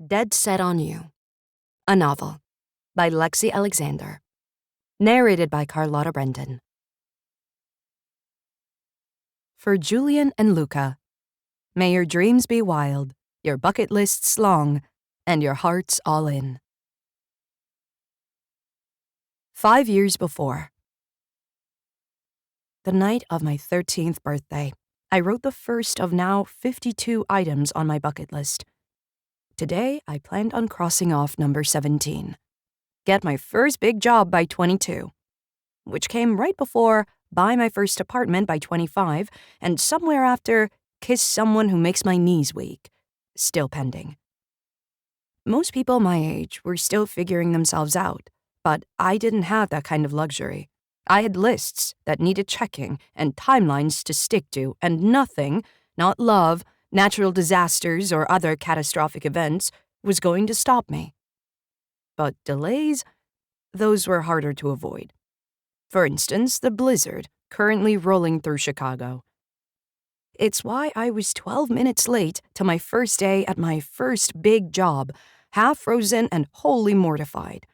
Dead Set on You, a novel by Lexi Alexander, narrated by Carlotta Brendan. For Julian and Luca, may your dreams be wild, your bucket lists long, and your hearts all in. 5 years before. The night of my 13th birthday, I wrote the first of now 52 items on my bucket list. Today, I planned on crossing off number 17. Get my first big job by 22, which came right before buy my first apartment by 25, and somewhere after kiss someone who makes my knees weak. Still pending. Most people my age were still figuring themselves out, but I didn't have that kind of luxury. I had lists that needed checking and timelines to stick to, and nothing, not love, natural disasters, or other catastrophic events, was going to stop me. But delays, those were harder to avoid. For instance, the blizzard currently rolling through Chicago. It's why I was 12 minutes late to my first day at my first big job, half frozen and wholly mortified.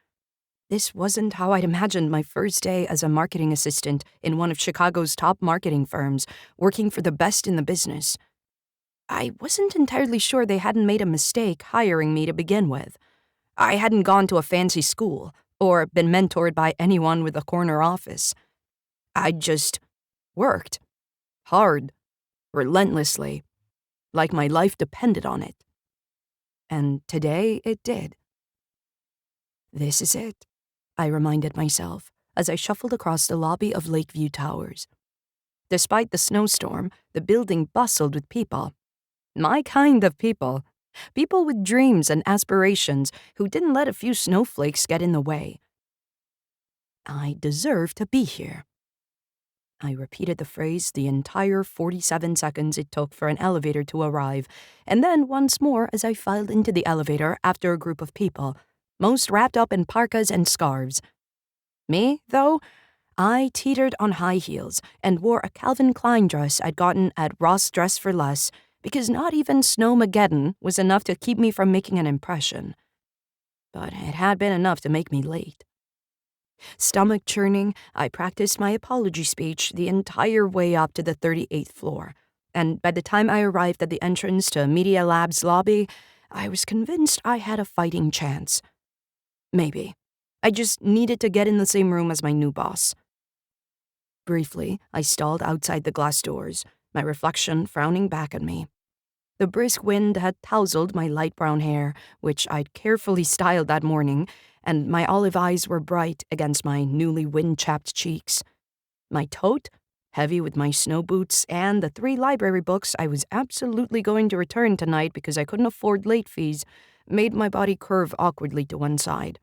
This wasn't how I'd imagined my first day as a marketing assistant in one of Chicago's top marketing firms, working for the best in the business. I wasn't entirely sure they hadn't made a mistake hiring me to begin with. I hadn't gone to a fancy school or been mentored by anyone with a corner office. I'd just worked. Hard. Relentlessly. Like my life depended on it. And today it did. This is it, I reminded myself as I shuffled across the lobby of Lakeview Towers. Despite the snowstorm, the building bustled with people. My kind of people. People with dreams and aspirations who didn't let a few snowflakes get in the way. I deserve to be here. I repeated the phrase the entire 47 seconds it took for an elevator to arrive, and then once more as I filed into the elevator after a group of people, most wrapped up in parkas and scarves. Me, though, I teetered on high heels and wore a Calvin Klein dress I'd gotten at Ross Dress for Less, because not even Snowmageddon was enough to keep me from making an impression. But it had been enough to make me late. Stomach churning, I practiced my apology speech the entire way up to the 38th floor, and by the time I arrived at the entrance to Media Lab's lobby, I was convinced I had a fighting chance. Maybe. I just needed to get in the same room as my new boss. Briefly, I stalled outside the glass doors, my reflection frowning back at me. The brisk wind had tousled my light brown hair, which I'd carefully styled that morning, and my olive eyes were bright against my newly wind-chapped cheeks. My tote, heavy with my snow boots and the 3 library books I was absolutely going to return tonight because I couldn't afford late fees, made my body curve awkwardly to one side.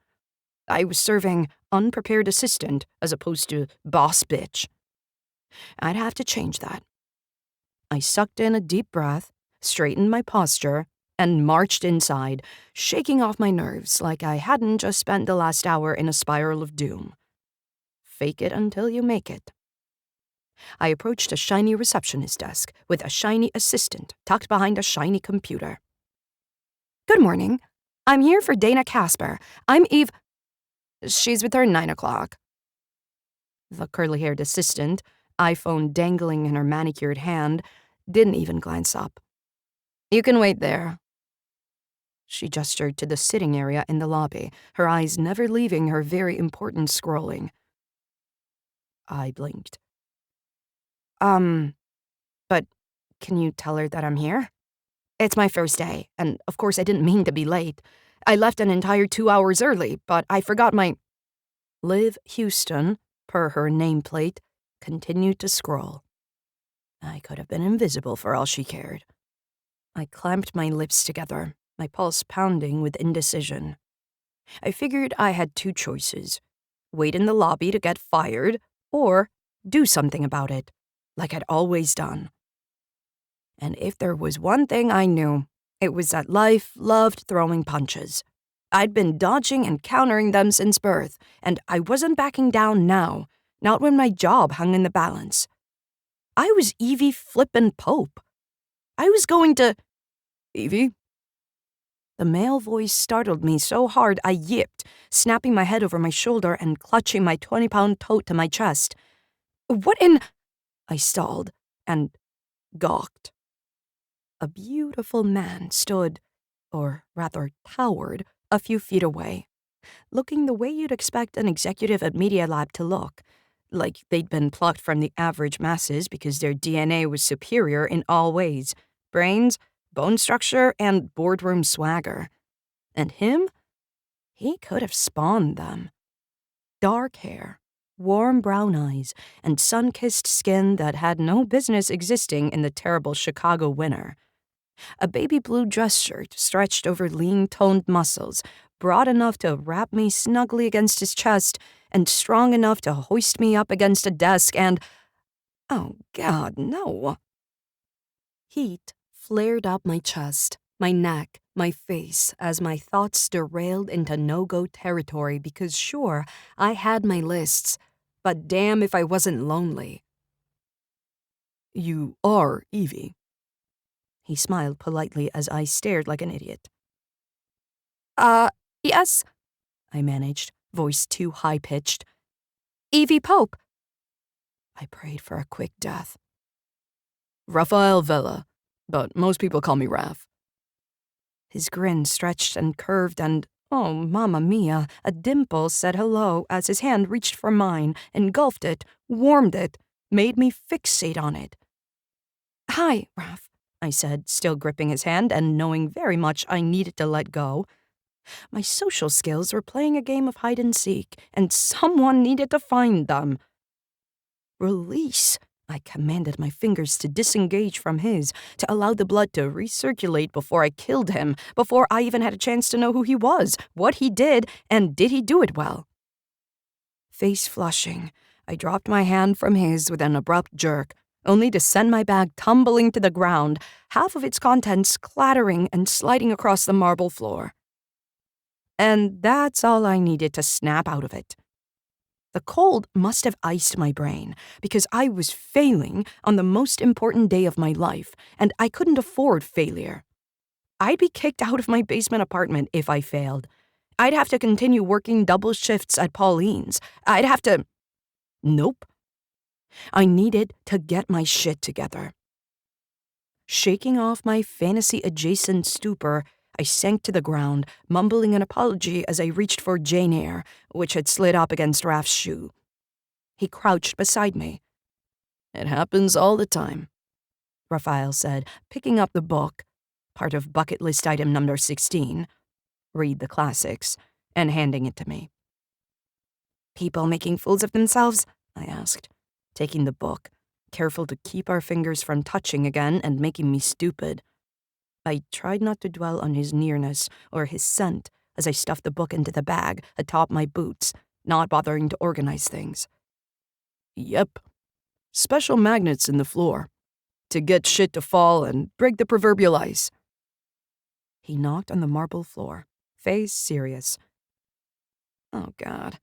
I was serving unprepared assistant as opposed to boss bitch. I'd have to change that. I sucked in a deep breath, straightened my posture, and marched inside, shaking off my nerves like I hadn't just spent the last hour in a spiral of doom. Fake it until you make it. I approached a shiny receptionist desk with a shiny assistant tucked behind a shiny computer. Good morning. I'm here for Dana Casper. I'm Eve. She's with her 9 o'clock. The curly-haired assistant, iPhone dangling in her manicured hand, didn't even glance up. You can wait there. She gestured to the sitting area in the lobby, her eyes never leaving her very important scrolling. I blinked. But can you tell her that I'm here? It's my first day, and of course I didn't mean to be late. I left an entire 2 hours early, but I forgot my... Liv Houston, per her nameplate, continued to scroll. I could have been invisible for all she cared. I clamped my lips together, my pulse pounding with indecision. I figured I had 2 choices. Wait in the lobby to get fired, or do something about it, like I'd always done. And if there was one thing I knew, it was that life loved throwing punches. I'd been dodging and countering them since birth, and I wasn't backing down now, not when my job hung in the balance. I was Evie flippin' Pope. I was going to... Evie? The male voice startled me so hard I yipped, snapping my head over my shoulder and clutching my 20-pound tote to my chest. "What in—" I stalled and gawked. A beautiful man stood, or rather towered, a few feet away, looking the way you'd expect an executive at Media Lab to look, like they'd been plucked from the average masses because their DNA was superior in all ways: brains, bone structure, and boardroom swagger. And him? He could have spawned them. Dark hair, warm brown eyes, and sun-kissed skin that had no business existing in the terrible Chicago winter. A baby blue dress shirt stretched over lean, toned muscles, broad enough to wrap me snugly against his chest, and strong enough to hoist me up against a desk and— oh, God, no. Heat flared up my chest, my neck, my face, as my thoughts derailed into no-go territory because sure, I had my lists, but damn if I wasn't lonely. "You are Evie." He smiled politely as I stared like an idiot. Yes," I managed, voice too high-pitched. "Evie Pope." I prayed for a quick death. "Rafael Vela, but most people call me Raf." His grin stretched and curved and, oh, mamma mia, a dimple said hello as his hand reached for mine, engulfed it, warmed it, made me fixate on it. "Hi, Raf," I said, still gripping his hand and knowing very much I needed to let go. My social skills were playing a game of hide-and-seek, and someone needed to find them. "Release," I commanded my fingers to disengage from his, to allow the blood to recirculate before I killed him, before I even had a chance to know who he was, what he did, and did he do it well. Face flushing, I dropped my hand from his with an abrupt jerk, only to send my bag tumbling to the ground, half of its contents clattering and sliding across the marble floor. And that's all I needed to snap out of it. The cold must have iced my brain, because I was failing on the most important day of my life, and I couldn't afford failure. I'd be kicked out of my basement apartment if I failed. I'd have to continue working double shifts at Pauline's. I'd have to— Nope. I needed to get my shit together. Shaking off my fantasy-adjacent stupor, I sank to the ground, mumbling an apology as I reached for Jane Eyre, which had slid up against Raf's shoe. He crouched beside me. "It happens all the time," Rafael said, picking up the book, part of bucket list item number 16, read the classics, and handing it to me. "People making fools of themselves?" I asked, taking the book, careful to keep our fingers from touching again and making me stupid. I tried not to dwell on his nearness or his scent as I stuffed the book into the bag atop my boots, not bothering to organize things. "Yep. Special magnets in the floor. To get shit to fall and break the proverbial ice." He knocked on the marble floor, face serious. Oh, God.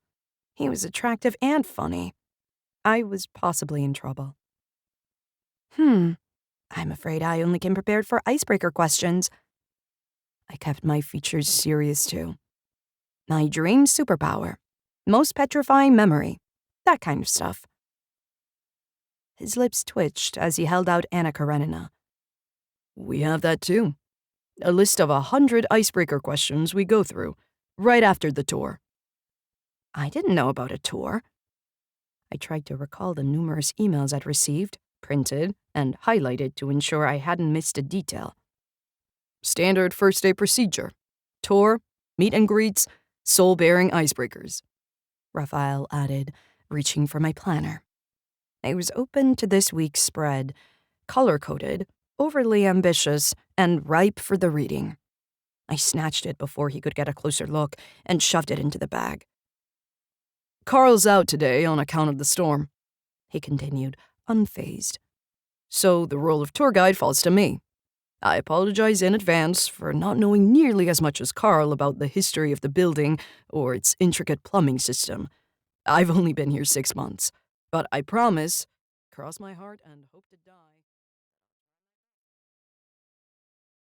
He was attractive and funny. I was possibly in trouble. I'm afraid I only came prepared for icebreaker questions. I kept my features serious, too. My dream superpower. Most petrifying memory. That kind of stuff. His lips twitched as he held out Anna Karenina. "We have that, too. A list of 100 icebreaker questions we go through, right after the tour." I didn't know about a tour. I tried to recall the numerous emails I'd received, printed, and highlighted to ensure I hadn't missed a detail. "Standard first-day procedure. Tour, meet and greets, soul-bearing icebreakers," Rafael added, reaching for my planner. I was open to this week's spread, color-coded, overly ambitious, and ripe for the reading. I snatched it before he could get a closer look and shoved it into the bag. "Carl's out today on account of the storm," he continued, unfazed. "So the role of tour guide falls to me. I apologize in advance for not knowing nearly as much as Carl about the history of the building or its intricate plumbing system. I've only been here 6 months, but I promise, cross my heart and hope to die."